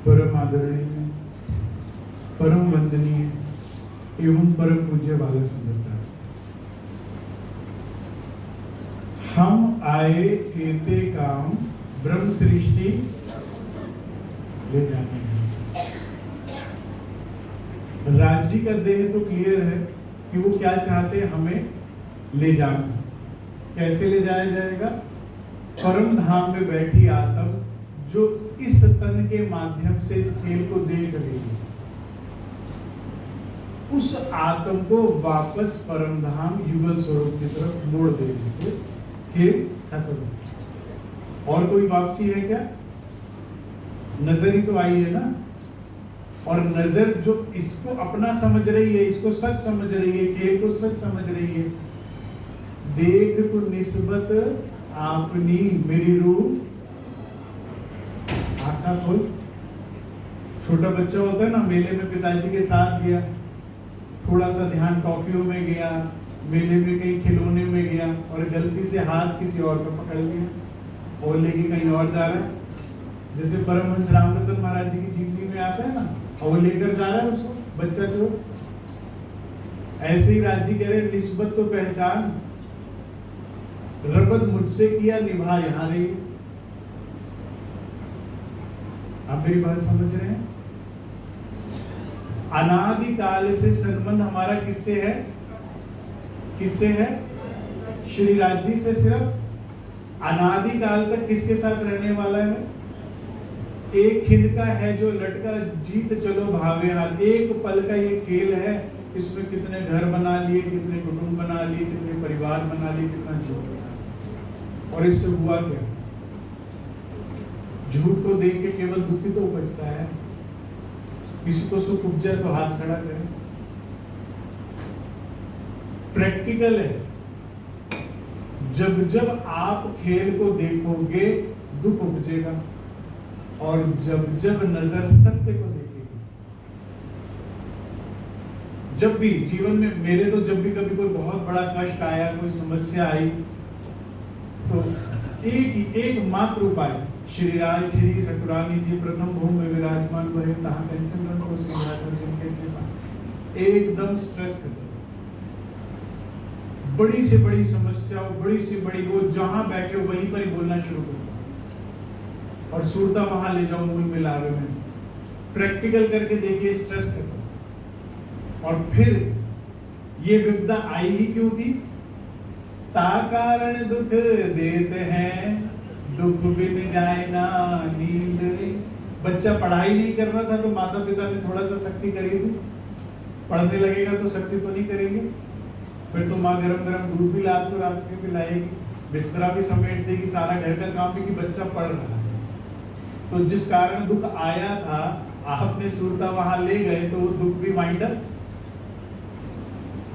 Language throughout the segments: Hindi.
परम आदरणीय, परम वंदनीय एवं परम पूज्य बाल सुंदर साहब, हम आए एते काम ब्रह्म सृष्टि ले जाने हैं। राज्य का देह तो क्लियर है कि वो क्या चाहते हैं, हमें ले जाना। कैसे ले जाया जाएगा? परम धाम में बैठी आत्मा जो इस तन के माध्यम से इस खेल को देख रही है, उस आत्म को वापस परम धाम युगल स्वरूप की तरफ मोड़ देने से खेल खत्म। और कोई वापसी है क्या? नजर ही तो आई है ना। और नजर जो इसको अपना समझ रही है, इसको सच समझ रही है, खेल को सच समझ रही है, देख तो निस्बत अपनी मेरी रूह आका खोल। छोटा बच्चा होता है ना, मेले में पिताजी के साथ गया, थोड़ा सा ध्यान टॉफियों में गया, मेले में कहीं खिलौने में गया और गलती से हाथ किसी और को पकड़ लिया और लेके कहीं और जा रहा है। जैसे परमहंस रामरतन महाराज जी की जीवनी में आता है ना, और वो लेकर जा रहा है उसको, बच्चा चोर। ऐसे ही राज जी कह रहे निस्बत तो पहचान, रबत मुझसे किया निभा यहाँ रही। आप मेरी बात समझ रहे हैं? अनादि काल से संबंध हमारा किससे है? किससे है? श्री राज जी से। सिर्फ अनादि काल तक किसके साथ रहने वाला है? एक खिंद का है जो लटका जीत चलो भावे हाल। एक पल का ये खेल है, इसमें कितने घर बना लिए, कितने कुटुंब बना लिए, कितने परिवार बना लिए, कितना जीवन बना लिया। और इससे हुआ क्या? झूठ को देख के केवल दुखी तो उपजता है। किसी को सुख उपजा तो हाथ खड़ा करें। प्रैक्टिकल है। जब जब आप खेल को देखोगे दुख उपजेगा, और जब जब नजर सत्य को देखेगी। जब भी जीवन में मेरे तो जब भी कभी कोई बहुत बड़ा कष्ट आया, कोई समस्या आई, तो एक मात्र उपाय, श्री राज श्री सकुरानी जी प्रथम भूमि में विराजमान भरे तहां कंचन रंग को सिंहासन जिनके सेवा। एकदम स्ट्रेस कर, बड़ी से बड़ी समस्या, बड़ी से बड़ी वो जहां बैठे हो वहीं पर ही बोलना शुरू करो और सूरता वहां ले जाओ मूल मिलावे में। प्रैक्टिकल करके देखिए, स्ट्रेस करो। और फिर ये विपदा आई ही क्यों थी? ता कारण दुख देते हैं, दुख बिन जाए ना नींद। बच्चा पढ़ाई नहीं कर रहा था तो माता पिता ने थोड़ा सा सख्ती करी थी, पढ़ने लगेगा तो सख्ती तो नहीं करेंगे। फिर तो माँ गरम गरम दूध भी रात को पिलाएगी, बिस्तरा भी समेट देगी, सारा घर का काम भी कि बच्चा पढ़ रहा है। तो जिस कारण दुख आया था, आपने सूरता वहां ले गए तो वो दुख भी वाइंड अप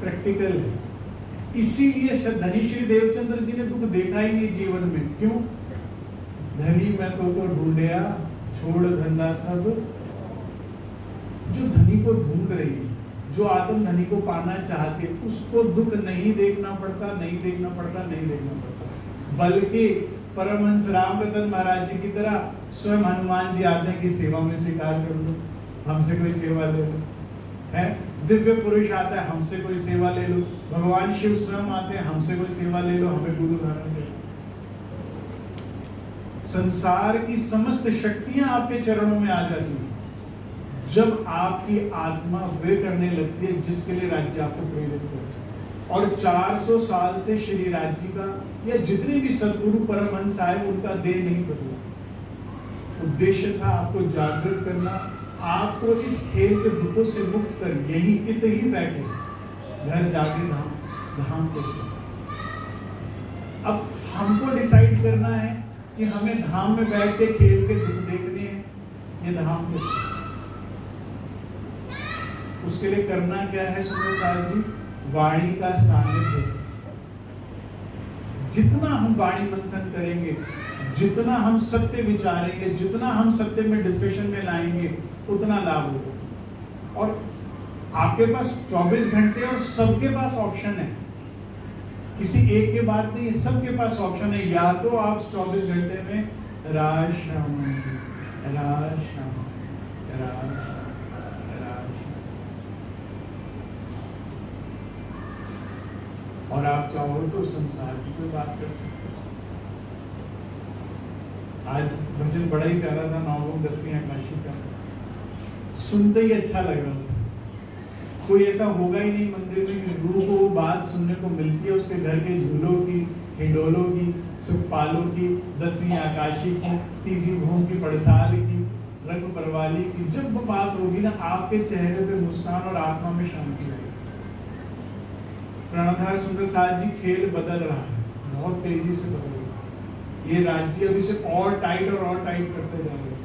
प्रैक्टिकल है। इसीलिए धनी श्री देवचंद्र जी ने दुख देखा ही नहीं जीवन में। क्यों? धनी मैं तो को ढूंढया छोड़ धंधा सब। जो धनी को ढूंढ रही है, जो आत्म धनी को पाना चाहते, उसको दुख नहीं देखना पड़ता, नहीं देखना पड़ता, नहीं देखना पड़ता। बल्कि परमहंस रामरतन महाराज जी की तरह स्वयं हनुमान जी आते हैं कि सेवा में स्वीकार कर लो, हमसे कोई सेवा ले लो। है दिव्य पुरुष आता है, हमसे कोई सेवा ले लो। भगवान शिव स्वयं आते हैं, हमसे कोई सेवा ले लो, हमें गुरु धारण दे। संसार की समस्त शक्तियां आपके चरणों में आ जाती हैं जब आपकी आत्मा वे करने लगती है जिसके लिए राज्य आपको प्रेरित करे। और 400 साल से श्री राज्य का या जितने भी सदगुरु परमहंस आए, उनका देह नहीं बदला। उद्देश्य था आपको जागृत करना, आपको इस खेल के दुखों से मुक्त कर यही इत ही बैठे घर जागे धाम धाम को सो। अब हमको डिसाइड करना है कि हमें धाम में बैठ के खेल के दुख देखने हैं, ये धाम को सो। उसके लिए करना क्या है सुंदर साहब जी? वाणी का सानिध्य। जितना हम वाणी मंथन करेंगे, जितना हम सत्य विचारेंगे, जितना हम सत्य में डिस्कशन में लाएंगे, उतना लाभ होगा। और आपके पास 24 घंटे और सबके पास ऑप्शन है, किसी एक के बात नहीं है, सबके पास ऑप्शन है। या तो आप 24 घंटे में राज श्याम राज, राज। और आप चाहो तो संसार की कोई बात कर सकते हो। आज भजन बड़ा ही प्यारा था, 9 10वीं आकाशी का, सुनते ही अच्छा लग रहा था। कोई ऐसा होगा ही नहीं मंदिर में कि गुरु को वो बात सुनने को मिलती है, उसके घर के झूलों की, हिंडोलों की, सुखपालों की, 10वीं आकाशी की, तीजी भूम की, पड़साल की, रंग परवाली की, जब वो बात होगी ना, आपके चेहरे पे मुस्कान और आत्मा में शांति आएगी। प्राणधार सुंदर साथ जी, खेल बदल रहा है, बहुत तेजी से बदल रहा है। ये राज्य अभी से और टाइट करते जा रहे हैं।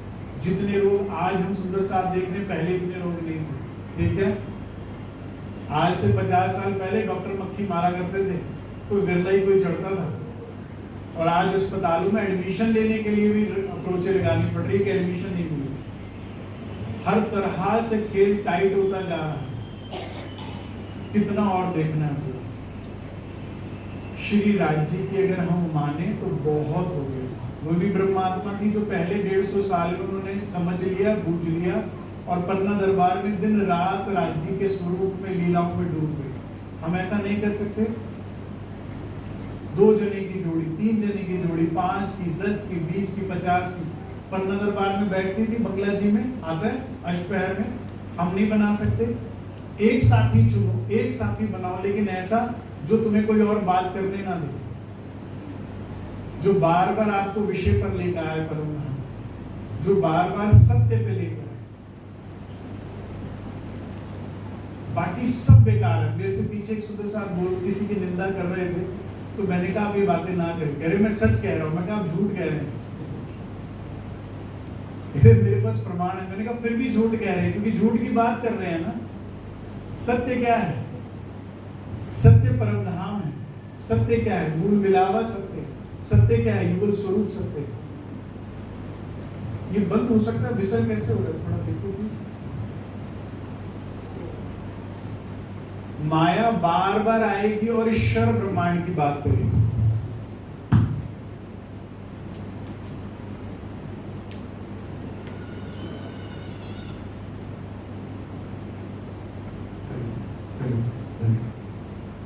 जितने रोग आज हम सुंदर साथ देख रहे हैं, पहले इतने रोग नहीं थे, ठीक है। आज से 50 साल पहले डॉक्टर मक्खी मारा करते थे, कोई बिरला ही कोई चढ़ता था। और आज अस्पतालों में एडमिशन लेने के लिए भी अप्रोचें लगानी पड़ रही है कि एडमिशन नहीं मिली। हर तरह से खेल टाइट होता जा रहा है। कितना और देखना है। श्री राज्य की अगर हम माने तो बहुत हो गया। वो भी ब्रह्मात्मा थी जो पहले 150 साल में उन्होंने समझ लिया, बूझ लिया और पन्ना दरबार में दिन रात राज्य के स्वरूप में, लीलाओं में डूब गए। हम ऐसा नहीं कर सकते। 2 जने की जोड़ी, 3 जने की जोड़ी, 5 की, 10 की, 20 की, 50 की पन्ना दरबार में बैठती थी। बंगला जी में आता है अष्टपहर में। हम नहीं बना सकते। एक साथी चुनो, एक साथी बनाओ, लेकिन ऐसा जो तुम्हें कोई और बात करने ना दे, जो बार बार आपको विषय पर लेकर आए परम धाम, जो बार बार सत्य पे लेकर आए। बाकी सब बेकार है। मेरे से पीछे एक सुंदर साहब बोल किसी की निंदा कर रहे थे, तो मैंने कहा आप ये बातें ना करें। कह रहे मैं सच कह रहा हूं। मैं कहा आप झूठ कह रहे हैं। मेरे पास प्रमाण है। मैंने कहा फिर भी झूठ कह रहे हैं, क्योंकि झूठ की बात कर रहे हैं ना। सत्य क्या है? सत्य परम धाम है। सत्य क्या है? मूल मिलावा सत्य। सत्य क्या है? युगल स्वरूप सत्य। ये बंद हो सकता है? विषय कैसे हो रहा है? थोड़ा देखो प्लीज। माया बार बार आएगी और ईश्वर ब्रह्मांड की बात करेगी।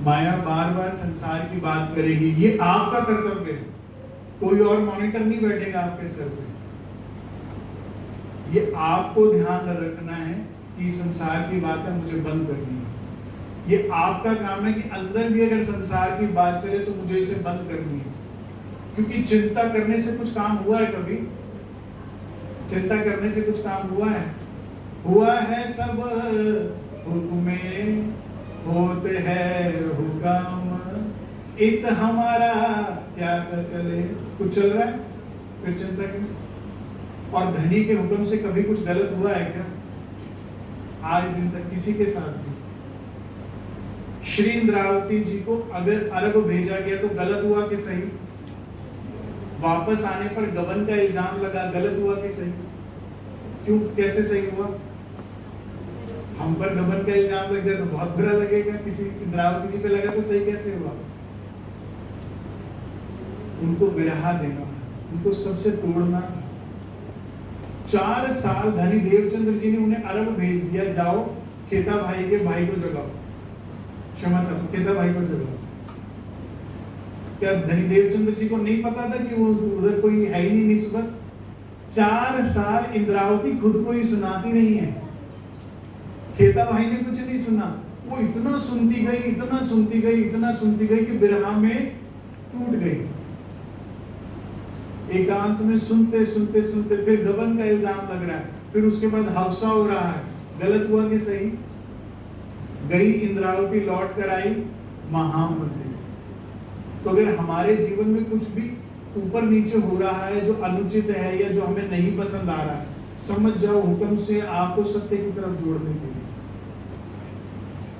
माया बार बार संसार की बात करेगी। ये आपका कर्तव्य है। कोई और मॉनिटर नहीं बैठेगा आपके सर पे। ये आपको ध्यान रखना है कि संसार की बातें मुझे बंद करनी है। ये आपका काम है कि अंदर भी अगर संसार की बात चले तो मुझे इसे बंद करनी है। क्योंकि चिंता करने से कुछ काम हुआ है? कभी चिंता करने से कुछ काम हुआ है? हुआ है सब हुक्मे होते है हुक्म, इत हमारा क्या चले। कुछ चल रहा है फिर चिंता क्यों? और धनी के हुक्म से कभी कुछ गलत हुआ है क्या? आज दिन तक किसी के साथ भी। श्री इंद्रावती जी को अगर अरब भेजा गया तो गलत हुआ कि सही? वापस आने पर गबन का इल्जाम लगा, गलत हुआ कि सही? क्यों, कैसे सही हुआ? हम पर गबन का इल्जाम लग जाए तो बहुत बुरा लगेगा। किसी इंद्रावती जी पे लगा तो सही कैसे हुआ? उनको विरहा देना था, उनको सबसे तोड़ना था। 4 साल धनी देवचंद्र जी ने उन्हें अरब भेज दिया, जाओ खेता भाई के भाई को जगाओ। क्षमा चाहता हूं, खेता भाई को जगाओ। क्या धनी देवचंद्र जी को नहीं पता था कि वो उधर कोई है ही नहीं निस्बत? 4 साल इंद्रावती खुद को ही सुनाती नहीं है। खेता भाई ने कुछ नहीं सुना। वो इतना सुनती गई, इतना सुनती गई, इतना सुनती गई कि बिरहा में टूट गई। एकांत में सुनते सुनते सुनते फिर गबन का इल्जाम लग रहा है, फिर उसके बाद हफ्सा हो रहा है। गलत हुआ कि सही? गई इंद्रावती, लौट कर आई महामंत्री। तो अगर हमारे जीवन में कुछ भी ऊपर नीचे हो रहा है जो अनुचित है या जो हमें नहीं पसंद आ रहा है, समझ जाओ हुक्म से आपको सत्य की तरफ जोड़ने के लिए।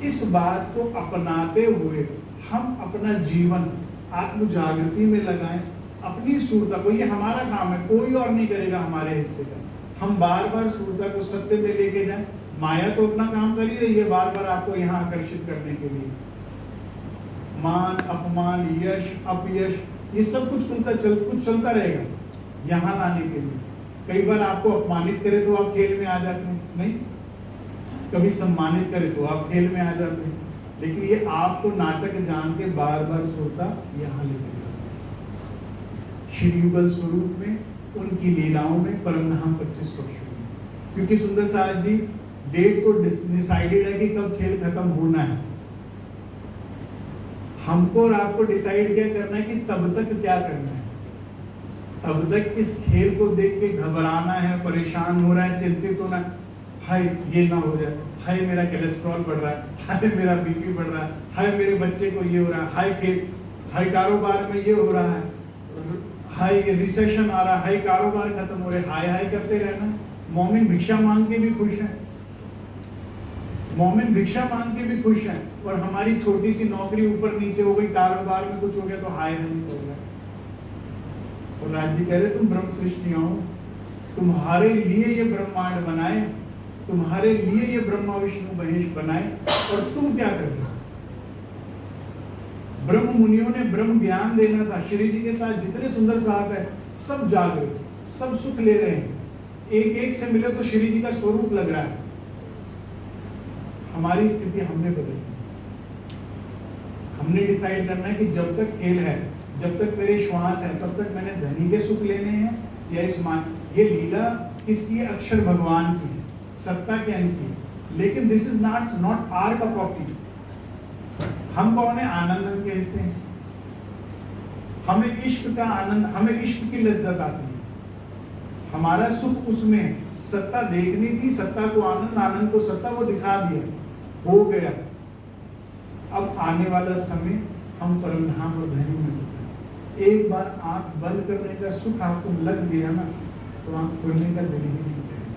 इस बात को अपनाते हुए हम अपना जीवन आत्म जागृति में लगाएं, अपनी सूरता को। ये हमारा काम है, कोई और नहीं करेगा हमारे हिस्से का। हम बार बार सूरता को सत्य में लेके जाएं। माया तो अपना काम कर ही रही है, बार बार आपको यहाँ आकर्षित करने के लिए। मान अपमान, यश अपयश, ये सब कुछ कुछ चलता रहेगा यहाँ लाने के लिए। कई बार आपको अपमानित करे तो आप खेल में आ जाते हैं, नहीं? कभी सम्मानित करे तो आप खेल में आ जाते हैं, लेकिन ये आपको नाटक जान के बार बार श्रोता यहाँ लेके जाते हैं। श्री युगल स्वरूप में, उनकी लीलाओं में, परमधाम 25 पक्षों में। क्योंकि सुंदर साहब जी डेट तो डिसाइडेड है कि कब खेल खत्म होना है। हमको और आपको डिसाइड क्या करना है कि तब तक क्या करना है। तब तक इस खेल को देख के घबराना है, परेशान हो रहा है, चिंतित होना है, हाय ये ना हो जाए, हाय मेरा कोलेस्ट्रॉल बढ़ रहा है, हाय मेरा बीपी बढ़ रहा है, हाय मेरे बच्चे को ये हो रहा है, हाय खेल, हाय कारोबार में ये हो रहा है, हाय ये रिसेशन आ रहा है, हाय कारोबार खत्म हो रहे, हाय हाय करते रहना। मोमिन भिक्षा मांग के भी खुश है, मोमिन भिक्षा मांग के भी खुश है, और हमारी छोटी सी नौकरी ऊपर नीचे हो गई, कारोबार में कुछ हो गया तो हाय हाय हो गया। और राज जी कह रहे तुम ब्रह्म सृष्टि हो, तुम्हारे लिए ये ब्रह्मांड बनाए, तुम्हारे लिए ये ब्रह्मा विष्णु महेश बनाए, और तुम क्या कर रहे हो? ब्रह्म मुनियों ने ब्रह्म ज्ञान देना था। श्री जी के साथ जितने सुंदर साहब है सब जाग रहे, सब सुख ले रहे हैं, एक एक से मिले तो श्री जी का स्वरूप लग रहा है। हमारी स्थिति हमने बदलनी, हमने डिसाइड करना है कि जब तक खेल है, जब तक मेरे श्वास है, तब तक मैंने धनी के सुख लेने हैं या इस मान। ये लीला किसकी है? अक्षर भगवान की, सत्ता के अंत की। लेकिन this is not our cup of tea. हम कौन है? आनंद के हिस्से हैं। हमें इश्क का आनंद, हमें इश्क की लज्जत आती है, हमारा सुख उसमें। सत्ता देखनी थी, सत्ता को आनंद, आनंद को सत्ता, वो दिखा दिया, हो गया। अब आने वाला समय हम परमधाम और धनी में होता है। एक बार आंख बंद करने का सुख आपको लग गया ना, तो आंख खोलने का दिल ही नहीं करेगा।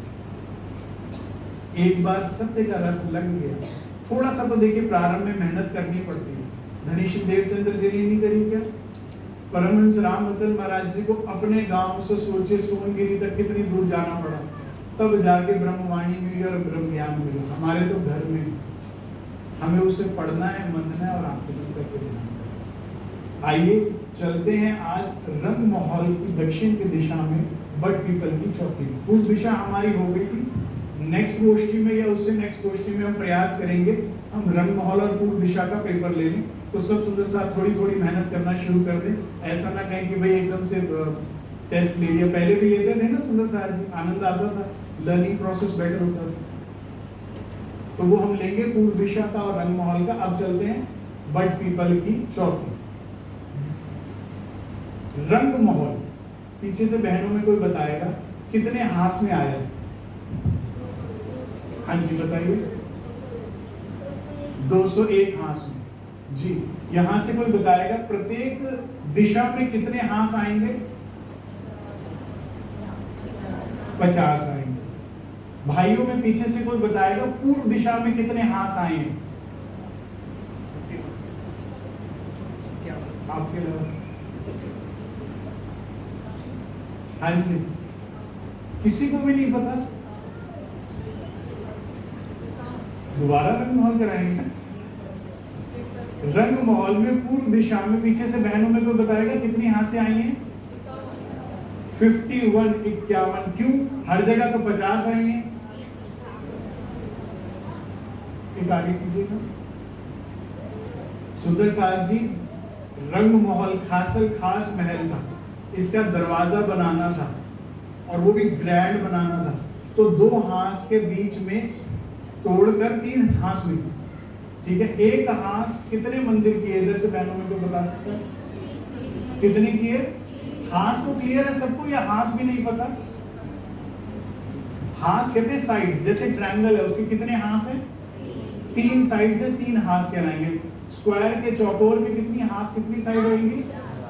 एक बार सत्य का रस लग गया, थोड़ा सा तो देखिए प्रारंभ में मेहनत करनी पड़ती है। धनीश्वर देवचंद्र जी ने नहीं करी क्या? परमहंस रामरतन महाराज जी को अपने गांव से सोचे सोनगिरी तक कितनी दूर जाना पड़ा, तब जाके ब्रह्मवाणी मिली और ब्रह्म ज्ञान मिला। हमारे तो घर में, हमें उसे पढ़ना है, मनना है और आंखें बंद करके ध्यान। आइए चलते हैं आज रंग महल की दक्षिण की दिशा में बट पीपल की चौकी। पूर्व दिशा हमारी हो गई थी। नेक्स्ट गोष्ठी में या उससे नेक्स्ट गोष्ठी में हम प्रयास करेंगे हम रंग महल और पूर्व दिशा का पेपर ले लें। तो सब सुंदर साथ थोड़ी थोड़ी मेहनत करना शुरू कर दें। ऐसा ना कहें कि भाई एकदम से टेस्ट ले लिया, पहले भी लेते थे ना सुंदर साहब जी, आनंद आता था, लर्निंग प्रोसेस बेटर होता था। तो वो हम लेंगे पूर्व दिशा का और रंग महल का। अब चलते हैं बट पीपल की चौकी। रंग महल पीछे से बहनों में कोई बताएगा कितने हाथ में आया है? हाँ जी बताइए। 201 हाथ में जी। यहां से कोई बताएगा प्रत्येक दिशा में कितने हाथ आएंगे? 50 आएंगे। भाइयों में पीछे से कोई बताएगा पूर्व दिशा में कितने हाथ आएंगे? आपके लोग? हाँ जी, किसी को भी नहीं पता? दोबारा रंग महल कराएंगे। रंग महल में पूर्व दिशा में पीछे से बहनों में कोई बताएगा कितनी हाथ से आई हैं? 51, 51। क्यों? हर जगह तो 50 आई हैं। एक आगे कीजिएगा। सुंदर साहब जी, रंग महल खास महल था, इसका दरवाजा बनाना था और वो भी ग्रैंड बनाना था। तो 2 हाथ के बीच में तोड़कर 3 हाथ में, ठीक है। एक हाथ कितने मंदिर किए? इधर से बहनों में कोई बता सकता है कितने किए? हाथ तो क्लियर है सबको या हाथ भी नहीं पता? हाथ कहते हैं साइड्स, जैसे ट्रायंगल है उसके कितने हाथ हैं? 3 साइड से 3 हाथ कहलाएंगे। स्क्वायर के चौकोर के कितनी हाथ, कितनी साइड होंगी?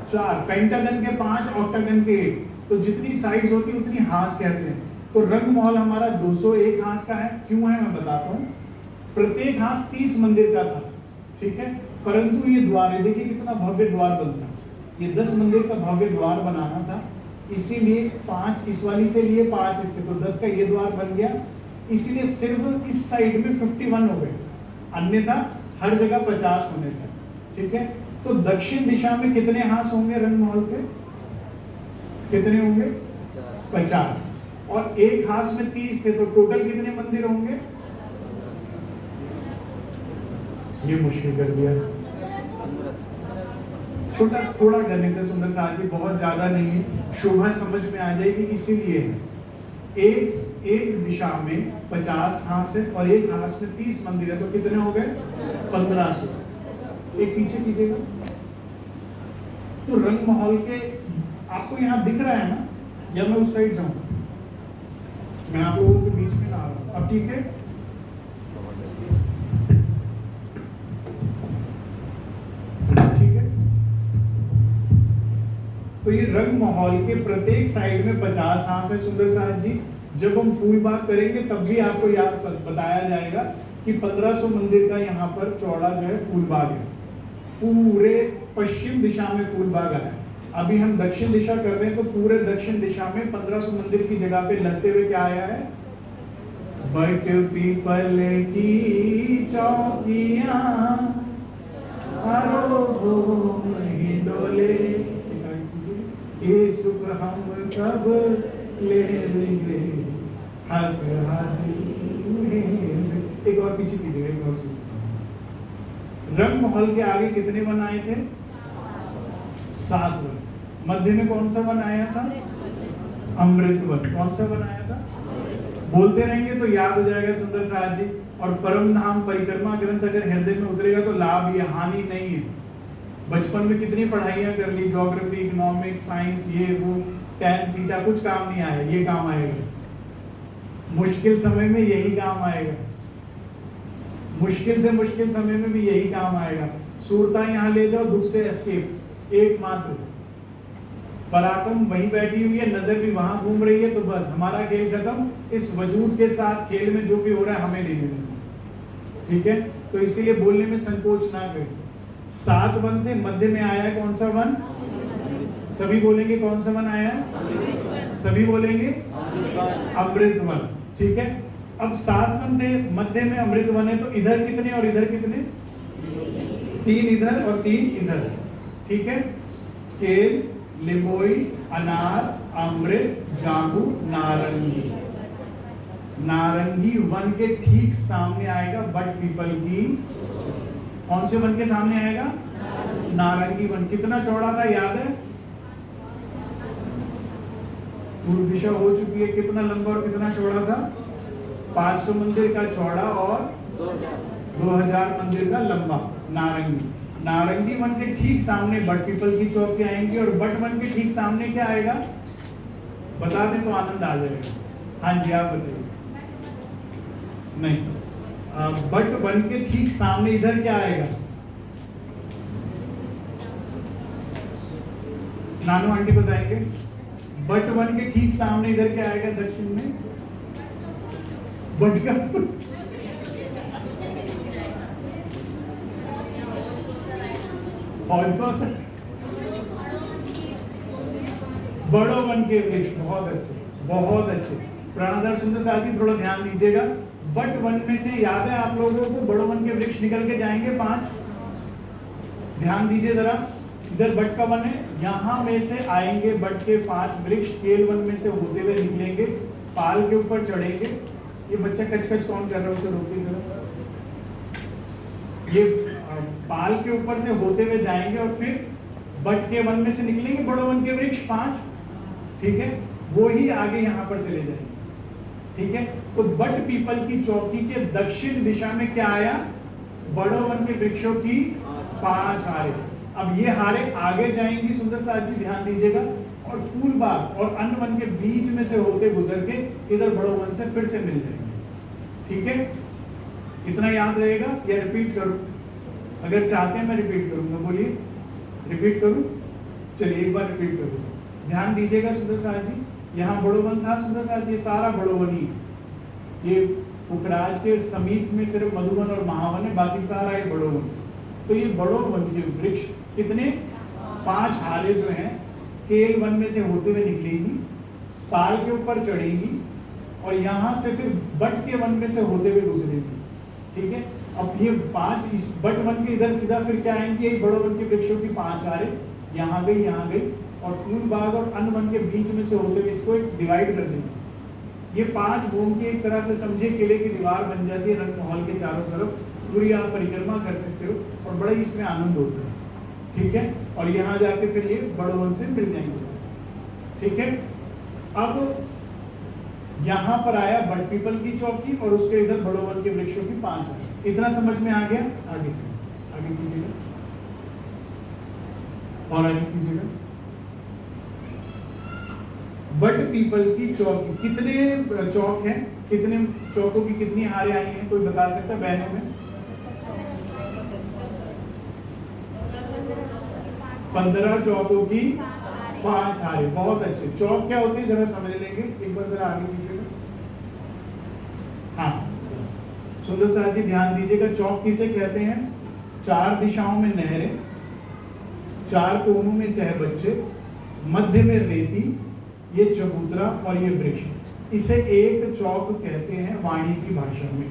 4। पेंटागन के 5, ऑक्टागन के 1। तो जितनी साइड्स होती है उतनी हाथ कहते हैं। तो रंग महल हमारा 201 हाथ का है। क्यों है मैं बताता हूँ। प्रत्येक हाथ 30 मंदिर का था, ठीक है। परंतु ये द्वार है, देखिए कितना भव्य द्वार बनता है। ये 10 मंदिर का भव्य द्वार बनाना था, इसीलिए 5 इस वाली से लिए, 5 इससे, तो 10 का ये द्वार बन गया। इसीलिए सिर्फ इस साइड में 51 हो गए, अन्यथा हर जगह 50 होने थे, ठीक है। तो दक्षिण दिशा में कितने हाथ होंगे रंग महल के? कितने होंगे? 50। और एक हाथ में 30 थे, तो टोटल कितने मंदिर होंगे? ये मुश्किल कर दिया। छोटा थोड़ा गणित है सुंदर साथ जी, बहुत ज्यादा नहीं है, शोभा समझ में आ जाएगी। इसीलिए एक दिशा में 50 हाथ है और एक हाथ में 30 मंदिर है, तो कितने हो गए? 1500। एक पीछे कीजिएगा। तो रंग महल के आपको यहाँ दिख रहा है ना, या मैं उस साइड जाऊं? मैं आप लोगों के बीच में ना आ रहा हूं। अब ठीक है, ठीक है। तो ये रंग महल के प्रत्येक साइड में 50 हाथ है सुंदर साथ जी। जब हम फूल बाग करेंगे तब भी आपको याद बताया जाएगा कि 1500 मंदिर का यहाँ पर चौड़ा जो है फूल बाग है। पूरे पश्चिम दिशा में फूल बाग है। अभी हम दक्षिण दिशा कर रहे हैं, तो पूरे दक्षिण दिशा में 1500 मंदिर की जगह पे लगते हुए क्या आया है? बट पीपल की चौकियां डोले, ये सुख हम कब लेंगे, एक और पीछे कीजिएगा, एक और चीज। रंग महल के आगे कितने वन आए थे? 7 वन। मध्य में कौन सा वन आया था? अमृत वन। कौन सा वन आया था? बोलते रहेंगे तो याद हो जाएगा सुंदर साथ जी। और परम धाम परिक्रमा ग्रंथ अगर हृदय में उतरेगा तो लाभ, ये हानि नहीं है। बचपन में कितनी पढ़ाइयां कर ली, ज्योग्राफी, इकोनॉमिक्स, साइंस, ये वो, टैन थीटा, कुछ काम नहीं आया, ये काम आएगा। मुश्किल समय में यही काम आएगा, मुश्किल से मुश्किल समय में भी यही काम आएगा। सूरता यहाँ ले जाओ, दुख से एस्केप, एकमात्र। पराक्रम वहीं बैठी हुई है, नजर भी वहां घूम रही है, तो बस हमारा खेल खत्म। इस वजूद के साथ खेल में जो भी हो रहा है हमें नहीं लेना, ठीक है? तो इसीलिए बोलने में संकोच ना करें। 7 वन थे, मध्य में आया है कौन सा वन? सभी बोलेंगे कौन सा वन आया? सभी बोलेंगे अमृत वन, ठीक है। अब 7 वन थे, मध्य में अमृत वन है, तो इधर कितने और इधर कितने? 3 इधर और 3 इधर, ठीक है। केल, लिंबोई, अनार, अमृत, जांबू, नारंगी। नारंगी वन के ठीक सामने आएगा बट पीपल की। कौन से वन के सामने आएगा? नारंगी वन। कितना चौड़ा था याद है? पूर्व दिशा हो चुकी है, कितना लंबा और कितना चौड़ा था? 500 मंदिर का चौड़ा और 2000 मंदिर का लंबा। नारंगी, नारंगी वन के ठीक सामने बट पीपल की चौकी आएंगी, और बट वन के ठीक सामने क्या आएगा? बता दें तो आनंद आ जाएगा। हाँ जी, आप बताइए। नहीं, बट वन के ठीक सामने इधर क्या आएगा? नानू आंटी बताएंगे। बट वन के ठीक सामने इधर क्या आएगा? दक्षिण में बट का बड़ो वन के वृक्ष। बहुत अच्छे, बहुत अच्छे। प्राणधर सुंदर साथ जी थोड़ा ध्यान दीजिएगा। बट वन में से याद है आप लोगों को, बड़ो वन के वृक्ष निकल के जाएंगे 5। ध्यान दीजिए जरा, इधर बट का वन है, यहां में से आएंगे बट के 5 वृक्ष, केल वन में से होते हुए निकलेंगे, पाल के ऊपर चढ़ेंगे। ये बच्चा कच-कच कौन कर रहा है, उसे रोकिए जरा। ये पाल के ऊपर से होते हुए जाएंगे और फिर बट के वन में से निकलेंगे बड़ो वन के वृक्ष 5, ठीक है। वो ही आगे यहाँ पर चले जाएंगे, ठीक है। तो बट पीपल की चौकी के दक्षिण दिशा में क्या आया? बड़ो वन के वृक्षों की 5 हारे। अब ये हारे आगे जाएंगी सुंदर साथ जी, ध्यान दीजिएगा, और फूल बाग और अन्य वन के बीच में से होते गुजर के इधर बड़ो वन से फिर से मिल जाएंगे, ठीक है। इतना याद रहेगा या रिपीट करूं? अगर चाहते हैं मैं रिपीट करूंगा, बोलिए। रिपीट करूं? चलिए एक बार रिपीट करूं। ध्यान दीजिएगा सुंदर साथ जी, यहाँ बड़ो वन था सुंदर साथ जी, ये सारा बड़ो वन ही। ये पुखराज के समीप में सिर्फ मधुवन और महावन है, बाकी सारा ये बड़ो वन। तो ये बड़ो वन के वृक्ष कितने? 5 हारे जो हैं केल वन में से होते हुए निकलेगी, पाल के ऊपर चढ़ेगी और यहाँ से फिर बट के वन में से होते हुए गुजरेगी, ठीक है। अब ये 5 इस बट वन के इधर सीधा फिर क्या आएंगे? बड़ो वन के वृक्षों की 5 हारे यहाँ गई, और फूल बाग और अन्य वन के बीच में से होते हुए इसको एक डिवाइड कर देंगे, ये 5 घूम के एक तरह से समझिए किले की दीवार बन जाती है रंग महल के चारों तरफ, पूरी आप परिक्रमा कर सकते हो और बड़ा ही इसमें आनंद होता है। ठीक है, और यहाँ जाके फिर ये बड़ोवन से मिल जाएंगे। ठीक है, अब यहाँ पर आया बट पीपल की चौकी और उसके इधर बड़ोवन के वृक्षों की 5 आए। इतना समझ में आ गया? आगे चलिए, आगे कीजिएगा और आगे कीजिएगा। बट पीपल की चौकी, कितने चौक हैं, कितने चौकों की कितनी हारें आई हैं, कोई बता सकता है बहनों में? 15 चौकों की 5 हारें। बहुत अच्छे। चौक क्या होते हैं जरा समझ लेंगे, एक बार जरा आगे कीजिएगा। हाँ, सुंदर साहब जी ध्यान दीजिएगा, चौक किसे कहते हैं? 4 दिशाओं में नहरें, 4 कोनों में चहबच्चे, मध्य में रेती, ये चबूतरा और ये वृक्ष, इसे एक चौक कहते हैं वाणी की भाषा में।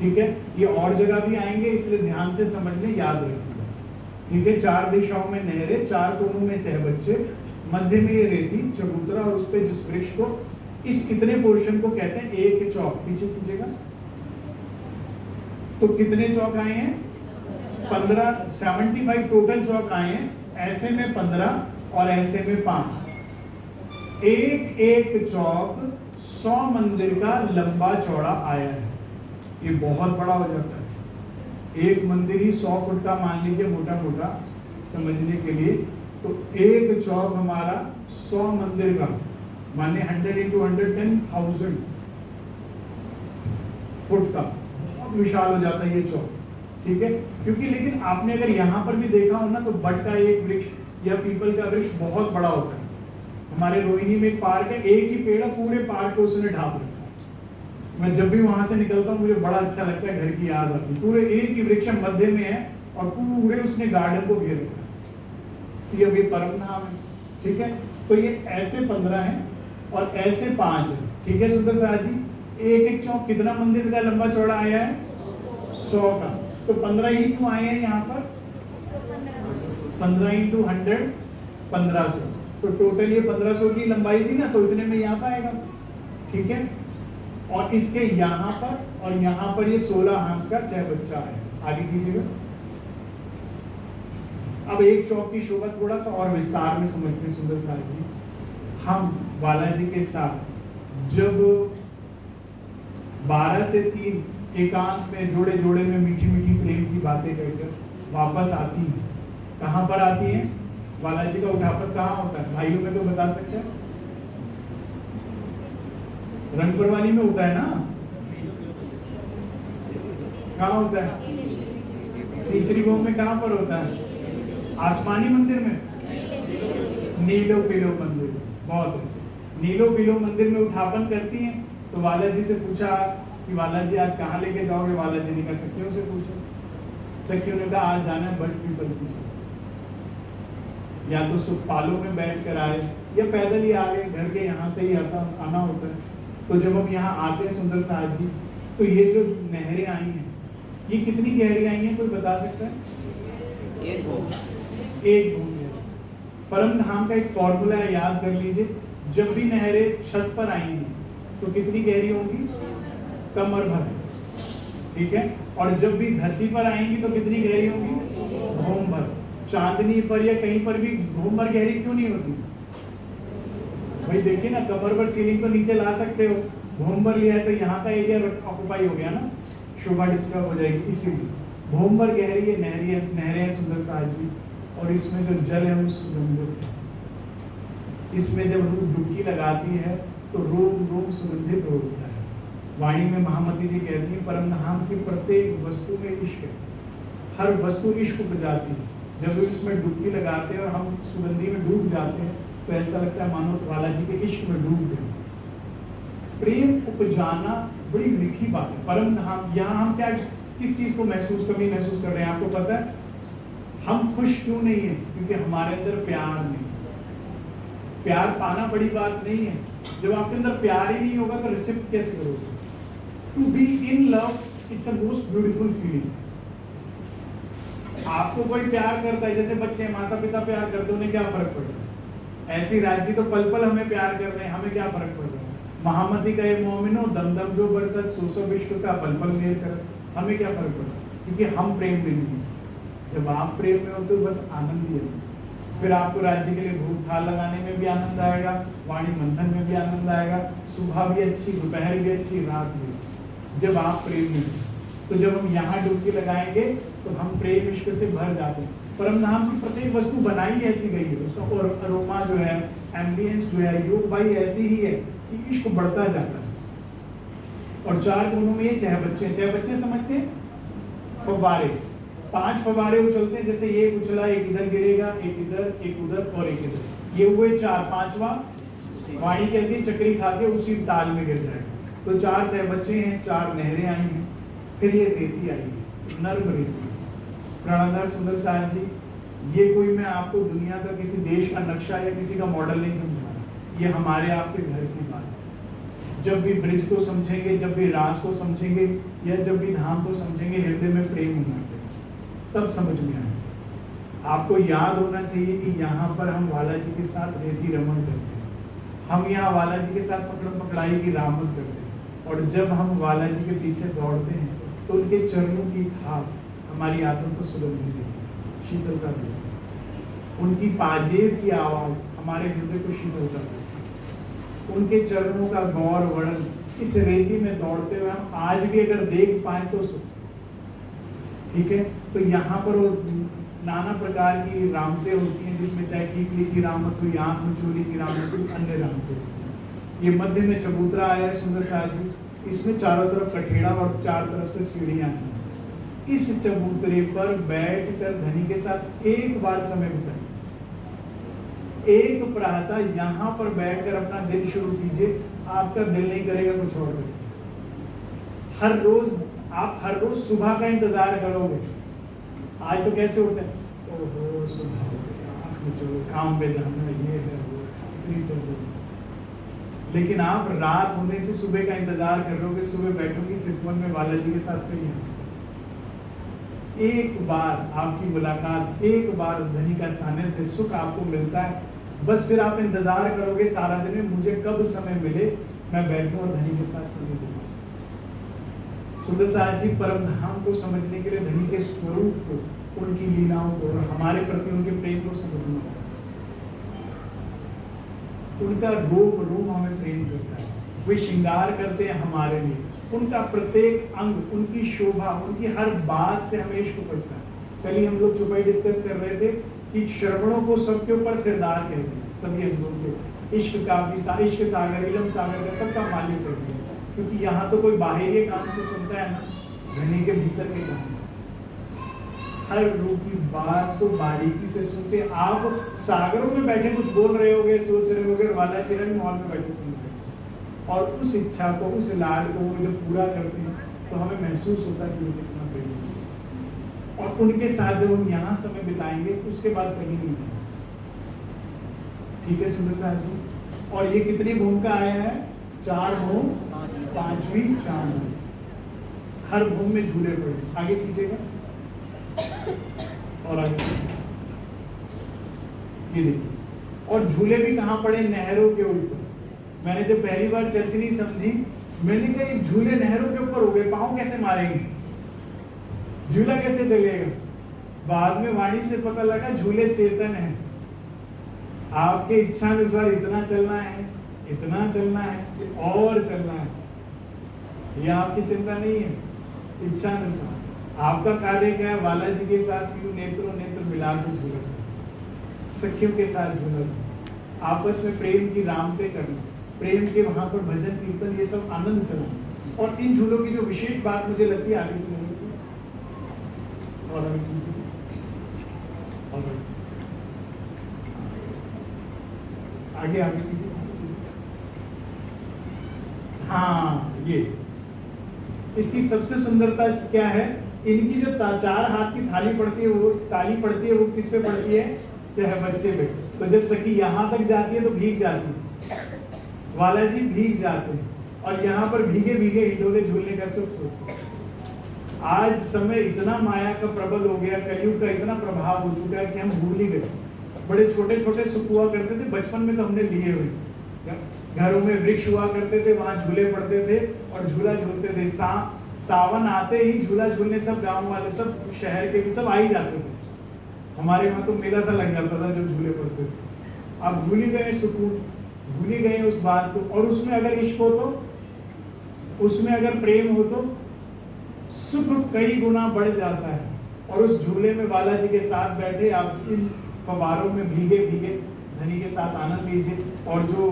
ठीक है, ये और जगह भी आएंगे इसलिए ध्यान से समझ लें, याद रखिएगा। ठीक है, 4 दिशाओं में नहरें, 4 कोनों में चहबच्चे, मध्य में ये रेती, चबूतरा और उस पे जिस वृक्ष को, इस कितने पोर्शन को कहते हैं? एक चौक। पीछे कीजिएगा। तो कितने चौक आए हैं? 15, 75 टोटल चौक आए हैं। ऐसे में 15 और ऐसे में 5। एक एक चौक 100 मंदिर का लंबा चौड़ा आया है। ये बहुत बड़ा हो जाता है। एक मंदिर ही 100 फुट का मान लीजिए, मोटा मोटा समझने के लिए। तो एक चौक हमारा 100 मंदिर का, माने 100 into 110,000 फुट का, बहुत विशाल हो जाता है ये चौक। ठीक है, क्योंकि लेकिन आपने अगर यहाँ पर भी देखा हो ना, तो बट का एक वृक्ष या पीपल का वृक्ष बहुत बड़ा होता है। हमारे रोहिणी में एक पार्क है, एक ही पेड़ है, पूरे पार्क को उसने ढांप रखा है। मैं जब भी वहां से निकलता हूँ मुझे बड़ा अच्छा लगता है, घर की याद आती है। पूरे एक ही वृक्ष मध्य में है और पूरे उसने गार्डन को घेर रखा है। ये अभी परम धाम है। ठीक है, तो ये ऐसे 15 हैं और ऐसे 5 है। ठीक है सुंदर साहब जी, एक एक चौक कितना मंदिर का लंबा चौड़ा आया है? 100 का। तो 15 ही क्यों आए हैं यहाँ पर? 15 into 100 1500। तो टोटल ये 1500 की लंबाई थी ना, तो इतने में यहाँ पर आएगा। ठीक है, और इसके यहाँ पर और यहाँ पर ये 16 हांस का चहबच्चा है। आगे कीजिएगा। अब एक चौक की शोभा थोड़ा सा और विस्तार में समझते हैं सुंदर साहब जी। हम बालाजी के साथ जब 12 से 3 एकांत में जोड़े जोड़े में मीठी मीठी प्रेम की बातें कहकर वापस आती हैं, कहाँ पर आती हैं? बालाजी का उठापन कहाँ होता है? भाइयों में तो बता सकते हैं, रंगपुर वाली में होता है ना? कहाँ होता है? तीसरी भोग में कहाँ पर होता है? आसमानी मंदिर में, नीलो पीलो मंदिर। बहुत अच्छे। नीलो पीलो मंदिर में उठापन करती हैं। तो बालाजी से पूछा कि बालाजी आज कहाँ लेके जाओगे? बालाजी ने कहा सखियों से पूछो। सखियों ने कहा आज जाना है बट पीपल की जगह। या तो सुखपालों में बैठ कर आए या पैदल ही आ गए, घर के यहाँ से ही आना होता है। तो जब हम यहाँ आते हैं सुंदर साहब जी, तो ये जो नहरें आई हैं, ये कितनी गहरी आई हैं, कोई बता सकता है? एक घूम। परम धाम का एक फॉर्मूला है, याद कर लीजिए। जब भी नहरें छत पर आएंगी तो कितनी गहरी होंगी? कमर भर। ठीक है, और जब भी धरती पर आएंगी तो कितनी गहरी होंगी? घूम भर। चांदनी पर या कहीं पर भी घूम भर गहरी क्यों नहीं होती? भाई देखिए ना, कमर पर सीलिंग तो नीचे ला सकते हो, घूम भर लिया है तो यहाँ का एरिया ऑक्युपाई हो गया ना, शोभा डिस्टर्ब हो जाएगी। इसीलिए घूम भर गहरी है, नहरें हैं सुंदर साहब जी। और इसमें जो जल है वो सुगंधित है। इसमें जब रूह डुबकी लगाती है तो रोम रोम सुगंधित हो उठता है। वाणी में महामती जी कहती है, परम धाम की प्रत्येक वस्तु में इश्क है, हर वस्तु इश्क उपजाती है। जब भी इसमें डुबकी लगाते हैं और हम सुगंधी में डूब जाते हैं तो ऐसा लगता है मानो बालाजी के इश्क में डूब गए। प्रेम उपजाना बड़ी मीठी बात है। परम धाम, यहाँ हम क्या किस चीज को कमी महसूस कर रहे हैं? आपको पता है हम खुश क्यों नहीं है? क्योंकि हमारे अंदर प्यार नहीं। प्यार पाना बड़ी बात नहीं है। जब आपके अंदर प्यार ही नहीं होगा तो रिसिप्ट कैसे करोगे? To be in love, it's a most beautiful feeling. आपको कोई प्यार करता है, जैसे बच्चे माता पिता प्यार करते हैं, उन्हें क्या फर्क पड़ रहा है? ऐसी राज्य तो पल पल हमें प्यार कर रहे हैं, हमें क्या फर्क पड़ रहा है? महामती का ये मोमिनो दम दम जो बरसत सो सो विश्व का पल पल मेर कर। हमें क्या फर्क पड़ता, क्योंकि हम प्रेम में नहीं हैं। जब आप प्रेम में हो तो बस आनंद ही है। फिर आपको राज्य के लिए भूख थाल लगाने में भी आनंद आएगा, वाणी मंथन में भी आनंद आएगा, सुबह भी अच्छी, दोपहर भी अच्छी, रात भी अच्छी, जब आप प्रेम में हो। तो जब हम यहाँ डुबकी लगाएंगे तो हम प्रेम इश्क से भर जाते हैं। परमधाम की प्रत्येक वस्तु बनाई ऐसी गई है, उसका और अरोमा जो है, एम्बियंस जो है, योग भाई ऐसी ही है कि इश्क बढ़ता जाता है। और चार कोनों में ये चाहे बच्चे समझते हैं, फव्वारे, 5 फव्वारे उछलते हैं, जैसे ये उछला, एक इधर गिरेगा, एक इधर, एक उधर और एक इधर, ये हुए 4, 5वां वाणी कहती है चक्री खा के उसी ताल में गिर जाएगा। तो 4 चाहे बच्चे हैं, 4 नहरें आई हैं, फिर ये रेती आई है, नर्म रेती। प्राणाधार सुंदर साहब जी, ये कोई मैं आपको दुनिया का किसी देश का नक्शा या किसी का मॉडल नहीं समझा रहा, ये हमारे आपके घर की बात है। जब भी ब्रिज को समझेंगे, जब भी रास को समझेंगे, या जब भी धाम को समझेंगे, हृदय में प्रेम होना चाहिए, तब समझ में आए। आपको याद होना चाहिए कि यहाँ पर हम वाला जी के साथ रेती रमन करते हैं, हम यहाँ वाला जी के साथ पकड़म पकड़ाई की रामत करते हैं। और जब हम वाला जी के पीछे दौड़ते हैं तो उनके चरणों की थाप हमारी आत्मा को सुगंधित देती, शीतलता देती। उनकी पाजेब की आवाज हमारे हृदय को शीतलता देती। उनके चरणों का गौर वर्णन इस रेती में दौड़ते हुए हम आज भी अगर देख पाए तो सुख। ठीक है, तो यहाँ पर वो नाना प्रकार की रामतें होती हैं, जिसमें चाहे कीकली की रामत हुई, आंख मचोली की रामत हुई, अन्य रामतें होती हैं। ये मध्य में चबूतरा आया है सुंदर साहब जी, इसमें चारों तरफ कठेड़ा और 4 तरफ से सीढ़ियां हैं। इस चबूतरे पर बैठकर धनी के साथ एक बार समय बिताइए, एक प्रातः यहाँ पर बैठकर अपना दिन शुरू कीजिए, आपका दिल नहीं करेगा कुछ और करें। आप हर रोज सुबह का इंतजार करोगे। आज तो कैसे होते हैं, ओहो सुबह हो गया, काम पे जाना, ये है वो, इतनी सब। लेकिन आप रात होने से सुबह का इंतजार करोगे, सुबह बैठोगे चितवन में वाला जी के साथ कहीं। एक बार आपकी मुलाकात, एक बार धनी का सानिध्य, सुख आपको मिलता है, बस फिर आप इंतजार करोगे सारा दिन में मुझे कब समय मिले, मैं बैठूं और धनी के साथ समय दूं। सुंदर साहब जी परमधाम को समझने के लिए धनी के स्वरूप को, उनकी लीलाओं को और हमारे प्रति उनके प्रेम को समझना होगा। उनका रूप हमें प्रेम करता है, वे श्रृंगार करते हैं हमारे लिए, उनका प्रत्येक अंग, उनकी शोभा, उनकी हर बात से हमें इश्क उपजता है। कल ही हम लोग चुपाई डिस्कस कर रहे थे कि श्रवणों को सबके ऊपर सिरदार कहते हैं, सभी अंगों के इश्क का भी, इश्क सागर, इलम सागर का सबका मालिक करते हैं, क्योंकि यहाँ तो कोई बाहरी कान से सुनता है ना, धनी के भीतर के कान, हर रूह की बात को बारीकी से सुनते। आप सागरों में बैठे कुछ बोल रहे होगे, सोच रहे होगे, वाला चिरन मॉल में बैठे सुन रहे, और उस इच्छा को, उस लाड को वो जब पूरा करते हैं तो हमें महसूस होता है कि वो कितना प्रेम है। और उनके साथ जब हम यहाँ समय बिताएंगे उसके बाद कहीं नहीं है। ठीक है सुंदर साहब जी, और ये कितनी भूमिका आया है, 4 भूम, 5वीं चांद, हर भूम में झूले पड़े। आगे कीजिएगा और आगे ये देखिए, और झूले भी कहाँ पड़े, नहरों के ऊपर। मैंने जब पहली बार चर्च नहीं समझी, मैंने कहा ये झूले नहरों के ऊपर हो गए, पांव कैसे मारेंगे, झूला कैसे चलेगा। बाद में वाणी से पता लगा झूले चेतन है, आपके इच्छा अनुसार इतना चलना है, इतना चलना है और चलना है, ये आपकी चिंता नहीं है, इच्छा अनुसार। आपका कार्य क्या है, वाला जी के साथ क्यों नेत्रों नेत्र मिला के झूला, सखियों के साथ झूला, आपस में प्रेम की रामते करना, प्रेम के वहां पर भजन कीर्तन, ये सब आनंद चलाना। और इन झूलों की जो विशेष बात मुझे लगती है, आगे चलेंगे और आगे कीजिए, आगे आगे कीजिए। हाँ, ये इसकी सबसे सुंदरता क्या है, इनकी जो 4 हाथ की थाली पड़ती है, वो ताली पड़ती है, वो किस पे पड़ती है, चाहे बच्चे पे। तो जब सखी यहाँ तक जाती है तो भीग जाती है, वाला जी भीग जाते हैं, और यहाँ पर भीगे भीगे हिडोले झूलने का सब सोचो। आज समय इतना माया का प्रबल हो गया, कलयुग का इतना प्रभाव हो चुका है कि हम भूल ही गए। बड़े छोटे छोटे सुख हुआ करते थे बचपन में, तो हमने लिए हुए, घरों में वृक्ष हुआ करते थे, वहां झूले पड़ते थे और झूला झूलते थे। सावन आते ही झूला झूलने सब गांव वाले, सब शहर के भी सब आ ही जाते थे। हमारे वहां तो मेला सा लग जाता था जब झूले पड़ते थे। अब भूल ही गए सुकून, भूल ही गए उस बात को। और उसमें अगर इश्क हो तो, उसमें अगर प्रेम हो तो सुख कई गुना बढ़ जाता है। और उस झूले में बालाजी के साथ बैठे आप इन फवारों में भीगे भीगे धनी के साथ आनंद लीजिए। और जो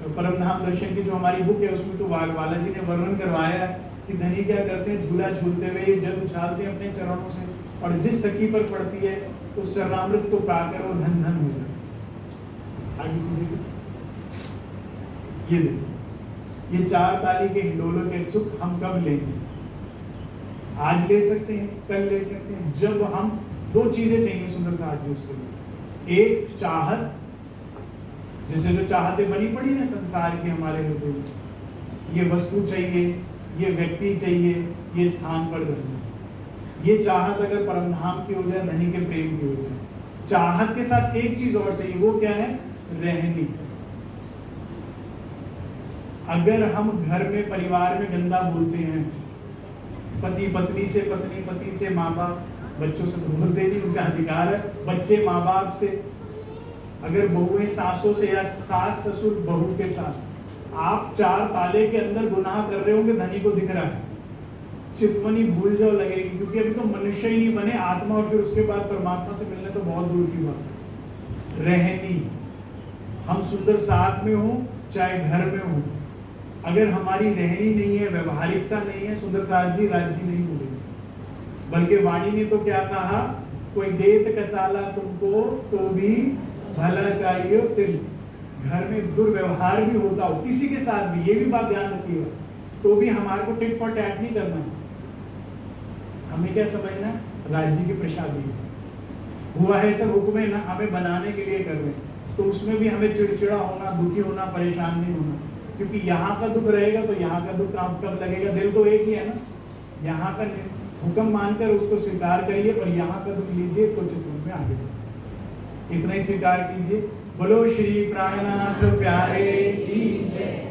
परमधाम दर्शन की जो हमारी बुक है उसमें तो बालाजी ने वर्णन करवाया है कि धनी क्या करते हैं, झूला झूलते हुए ये जल उछालते हैं अपने चरणों से, और जिस सखी पर पड़ती है उस चरणामृत को पाकर वो धन धन हो जाए। आगे कीजिए। ये देखो, ये 4 ताली के हिंडोलों के सुख हम कब लेंगे? आज ले सकते हैं, कल ले सकते हैं, जब हम 2 चीजें चाहिए सुंदर साथ जी उसके लिए। एक चाहत, जिसे जो चाहते बनी पड़ी ना संसार की हमारे हृदय में, ये वस्तु चाहिए, ये व्यक्ति चाहिए, ये स्थान पर रहना। ये चाहत अगर परमधाम की हो जाए, धनी के प्रेम की हो जाए। चाहत के साथ एक चीज और चाहिए, वो क्या है? रहनी। अगर हम घर में परिवार में गंदा बोलते हैं, पति पत्नी से, पत्नी पति से, माँ बाप बच्चों से तो बोलते नहीं, उनका अधिकार है, बच्चे माँ बाप से, अगर बहुएं सासों से या सास ससुर बहू के साथ, आप 4 ताले के अंदर गुनाह कर रहे होंगे, धनी को दिख रहा है, चितवनी भूल जाओ लगेगी, क्योंकि अभी तो मनुष्य ही नहीं बने, आत्मा, और फिर उसके बाद परमात्मा से मिलने तो बहुत दूर की बात। रहनी, हम सुंदर साथ में हो चाहे घर में हो, अगर हमारी रहनी नहीं है, व्यवहारिकता नहीं है, सुंदर साथ जी राज्य नहीं मिलेगी। बल्कि वाणी ने तो क्या कहा, कोई देत कसाला तुमको तो भी भला चाहिए तिल। घर में दुर्व्यवहार भी होता हो किसी के साथ भी, ये भी बात ध्यान रखिएगा, तो भी हमारे को टिट फॉर टैट नहीं करना है। हमें क्या समझना, राज्य की प्रसादी हुआ है, सब हुक्म है ना, हमें बनाने के लिए कर रहे हैं, तो उसमें भी हमें चिड़चिड़ा होना, दुखी होना, परेशान नहीं होना, क्योंकि यहाँ का दुख रहेगा तो यहाँ का दुख कब लगेगा? दिल तो एक ही है ना। यहाँ का हुक्म मानकर उसको स्वीकार करिए, और यहाँ का दुख लीजिए तो चित्र में आगे इतना ही स्वीकार कीजिए। बोलो श्री प्राणनाथ प्यारे की जय।